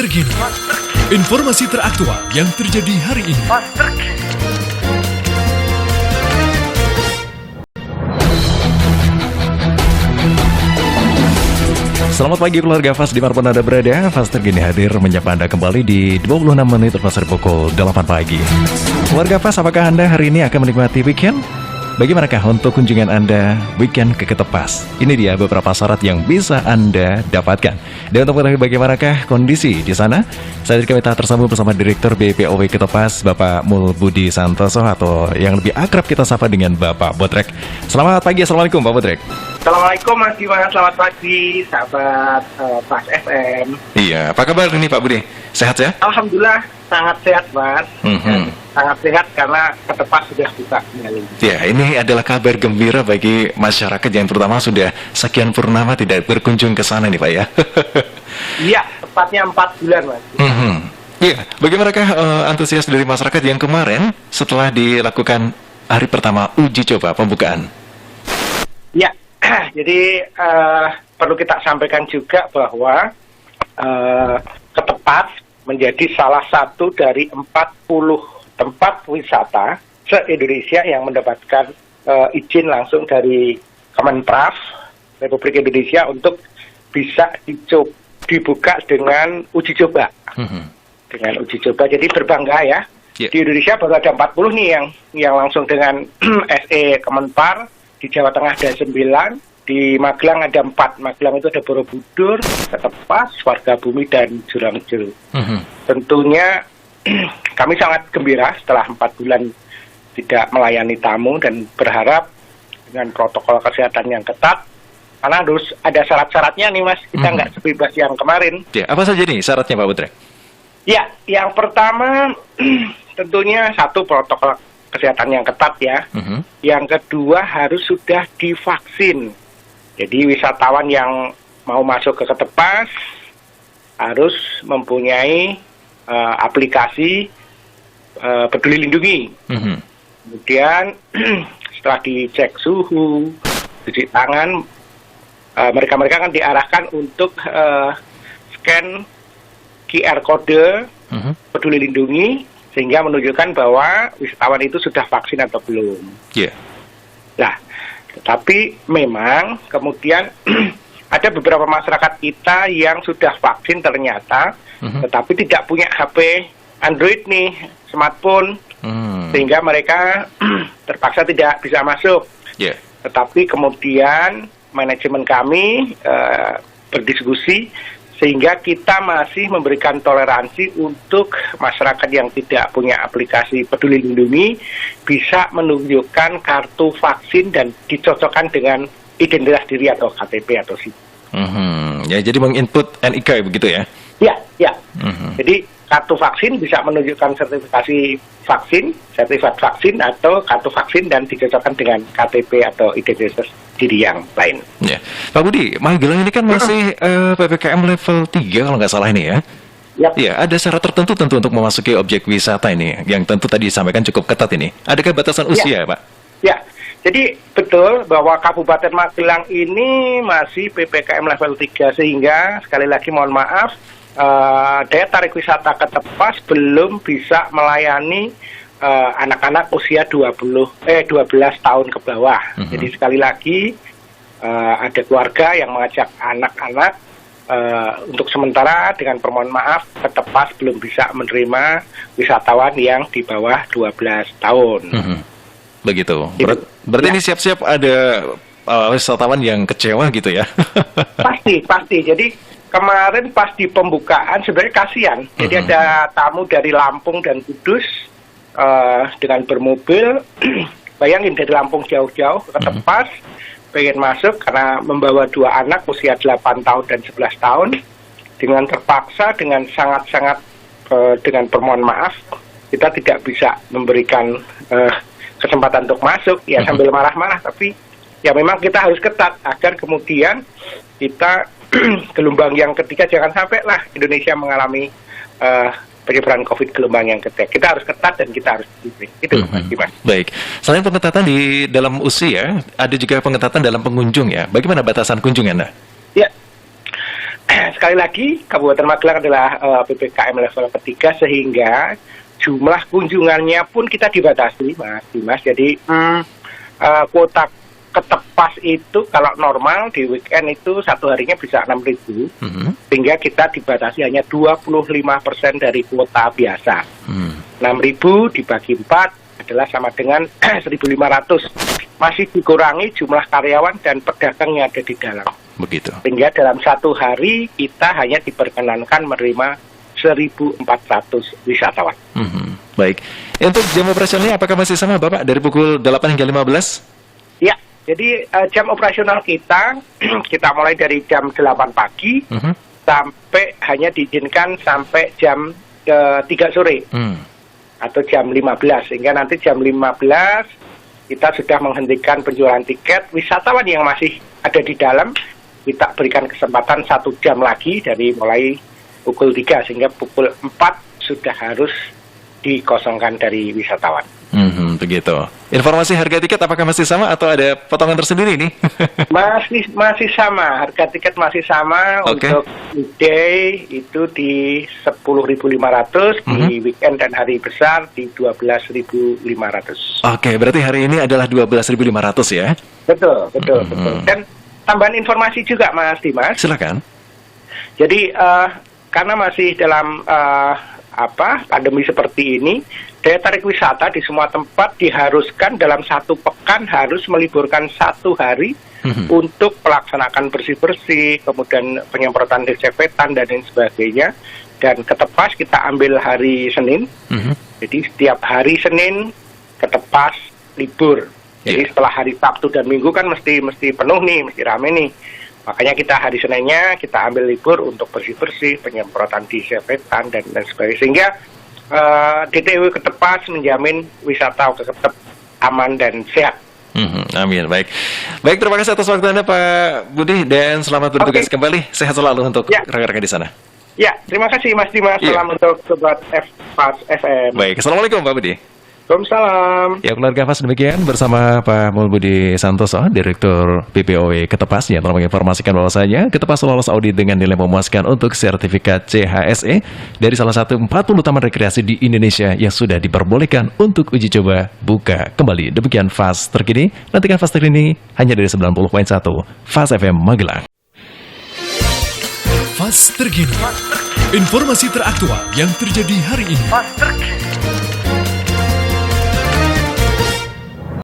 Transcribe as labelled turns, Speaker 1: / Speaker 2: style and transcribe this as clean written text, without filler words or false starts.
Speaker 1: terkini, informasi teraktual yang terjadi hari ini. Selamat pagi keluarga Fast dimanapun Anda berada. Fast terkini hadir menyapa Anda kembali di 26 menit tepat pukul 8 pagi. Keluarga Fast, apakah Anda hari ini akan menikmati weekend? Bagaimanakah untuk kunjungan Anda weekend ke Ketepas? Ini dia beberapa syarat yang bisa Anda dapatkan. Dan untuk mengetahui bagaimanakah kondisi di sana, saya kita tersambung bersama Direktur BPOW Ketepas, Bapak Mul Budi Santoso, atau yang lebih akrab kita sapa dengan Bapak Bodrek. Selamat pagi, Assalamualaikum Pak Bodrek.
Speaker 2: Assalamualaikum Mas Dimas, selamat pagi sahabat Fast FM.
Speaker 1: Iya, apa kabar ini Pak Budi? Sehat ya?
Speaker 2: Alhamdulillah sangat sehat Mas. Sangat sehat karena Ketepas sudah buka kembali.
Speaker 1: Ya, ini adalah kabar gembira bagi masyarakat yang terutama sudah sekian purnama tidak berkunjung ke sana nih Pak ya.
Speaker 2: Iya, tepatnya 4 bulan Mas.
Speaker 1: Iya, bagaimanakah antusias dari masyarakat yang kemarin setelah dilakukan hari pertama uji coba pembukaan?
Speaker 2: Ya, jadi perlu kita sampaikan juga bahwa Ketepas menjadi salah satu dari 40 tempat wisata se-Indonesia yang mendapatkan izin langsung dari Kemenparekraf Republik Indonesia untuk bisa dibuka dengan uji coba. Dengan uji coba, jadi berbangga ya. Di Indonesia baru ada 40 nih yang langsung dengan SE Kemenpar. Di Jawa Tengah ada 9, di Magelang ada 4. Magelang itu ada Borobudur, Ketepas, Wargabumi, dan Jurang-Juru. Tentunya kami sangat gembira setelah 4 bulan tidak melayani tamu dan berharap dengan protokol kesehatan yang ketat, karena harus ada syarat-syaratnya nih Mas, kita nggak sebebas yang kemarin.
Speaker 1: Ya, apa saja nih syaratnya Pak Bodrek?
Speaker 2: Ya, yang pertama tentunya satu protokol kesehatan yang ketat ya. Yang kedua harus sudah divaksin. Jadi wisatawan yang mau masuk ke Ketepas harus mempunyai aplikasi Peduli Lindungi. Kemudian setelah dicek suhu, cuci tangan, mereka akan diarahkan untuk scan QR kode Peduli Lindungi sehingga menunjukkan bahwa wisatawan itu sudah vaksin atau belum. Nah, tetapi memang kemudian ada beberapa masyarakat kita yang sudah vaksin ternyata, tetapi tidak punya HP Android nih, smartphone, sehingga mereka terpaksa tidak bisa masuk. Tetapi kemudian manajemen kami berdiskusi sehingga kita masih memberikan toleransi untuk masyarakat yang tidak punya aplikasi Peduli Lindungi bisa menunjukkan kartu vaksin dan dicocokkan dengan identitas diri atau KTP atau SIM.
Speaker 1: Ya, jadi menginput NIK begitu ya?
Speaker 2: Ya. Jadi kartu vaksin bisa menunjukkan sertifikat vaksin atau kartu vaksin dan dicocokkan dengan KTP atau identitas diri yang lain.
Speaker 1: Ya, Pak Budi, Magelang ini kan masih PPKM level 3 kalau nggak salah ini ya? Ya, ada syarat tertentu tentu untuk memasuki objek wisata ini, yang tentu tadi disampaikan cukup ketat ini. Adakah batasan usia, Pak?
Speaker 2: Ya, jadi betul bahwa Kabupaten Magelang ini masih PPKM level 3, sehingga sekali lagi mohon maaf, daya tarik wisata Ketepas belum bisa melayani anak-anak usia 12 tahun ke bawah. Jadi sekali lagi ada keluarga yang mengajak anak-anak untuk sementara dengan permohonan maaf Ketepas belum bisa menerima wisatawan yang di bawah 12 tahun.
Speaker 1: Begitu. Berarti ini siap-siap ada wisatawan yang kecewa gitu ya?
Speaker 2: Pasti. Jadi kemarin pas di pembukaan sebenarnya kasihan. Jadi ada tamu dari Lampung dan Kudus dengan bermobil, bayangin dari Lampung jauh-jauh ke Ketepas, pengen masuk karena membawa 2 anak usia 8 tahun dan 11 tahun, dengan terpaksa, dengan sangat-sangat dengan permohonan maaf, kita tidak bisa memberikan kesempatan untuk masuk, ya sambil marah-marah, tapi ya memang kita harus ketat agar kemudian kita gelombang yang ketiga jangan sampai lah Indonesia mengalami penyebaran COVID gelombang yang ketiga. Kita harus ketat dan kita harus disiplin. Itu Mas.
Speaker 1: Baik. Selain pengetatan di dalam usia, ada juga pengetatan dalam pengunjung ya. Bagaimana batasan kunjung Anda?
Speaker 2: Ya. sekali lagi Kabupaten Magelang adalah PPKM level ketiga sehingga jumlah kunjungannya pun kita dibatasi, Mas Dimas. Jadi kuota ketepas itu kalau normal di weekend itu satu harinya bisa 6.000, sehingga kita dibatasi hanya 25% dari kuota biasa. 6.000 dibagi 4 adalah sama dengan 1.500. Masih dikurangi jumlah karyawan dan pedagang yang ada di dalam.
Speaker 1: Begitu.
Speaker 2: Sehingga dalam satu hari kita hanya diperkenankan menerima 1.400 wisatawan.
Speaker 1: Baik. Untuk jam operasionalnya apakah masih sama Bapak dari pukul 8 hingga 15?
Speaker 2: Ya, jadi jam operasional kita mulai dari jam 8 pagi sampai hanya diizinkan sampai jam 3 sore atau jam 15. Sehingga nanti jam 15 kita sudah menghentikan penjualan tiket. Wisatawan yang masih ada di dalam kita berikan kesempatan 1 jam lagi dari mulai pukul 3 sehingga pukul 4 sudah harus dikosongkan dari wisatawan.
Speaker 1: Begitu. Informasi harga tiket apakah masih sama atau ada potongan tersendiri nih?
Speaker 2: masih sama, harga tiket masih sama. Untuk weekday itu di 10.500, di weekend dan hari besar di 12.500.
Speaker 1: Oke, berarti hari ini adalah 12.500 ya?
Speaker 2: Betul. Dan tambahan informasi juga Mas Dimas.
Speaker 1: Silakan.
Speaker 2: Jadi karena masih dalam pandemi seperti ini, daya tarik wisata di semua tempat diharuskan dalam 1 pekan harus meliburkan 1 hari untuk melaksanakan bersih-bersih, kemudian penyemprotan desinfektan dan lain sebagainya. Dan Ketepas kita ambil hari Senin, jadi setiap hari Senin Ketepas libur. Jadi setelah hari Sabtu dan Minggu kan mesti penuh nih, mesti rame nih. Makanya kita hari Seninnya kita ambil libur untuk bersih-bersih, penyemprotan disinfektan dan sebagainya. Sehingga DTW Ketepas menjamin wisata ke Ketep aman dan sehat.
Speaker 1: Amin. Baik, terima kasih atas waktu Anda Pak Budi dan selamat bertugas kembali. Sehat selalu untuk rekan-rekan di sana.
Speaker 2: Ya, terima kasih Mas Dimas. Salam untuk Sobat Fast FM.
Speaker 1: Baik, Assalamualaikum Pak Budi.
Speaker 2: Waalaikumsalam.
Speaker 1: Ya, keluarga Pas, demikian bersama Pak Mulbudi Santoso, Direktur PPOW Ketepas, yang telah menginformasikan bahwasanya Ketepas lolos audit dengan nilai memuaskan untuk sertifikat CHSE dari salah satu 40 taman rekreasi di Indonesia yang sudah diperbolehkan untuk uji coba buka kembali. Demikian Fast terkini, nantikan Fast terkini hanya dari 90.1 Fast FM Magelang.
Speaker 3: Fast terkini, informasi teraktual yang terjadi hari ini.
Speaker 2: Fast terkini.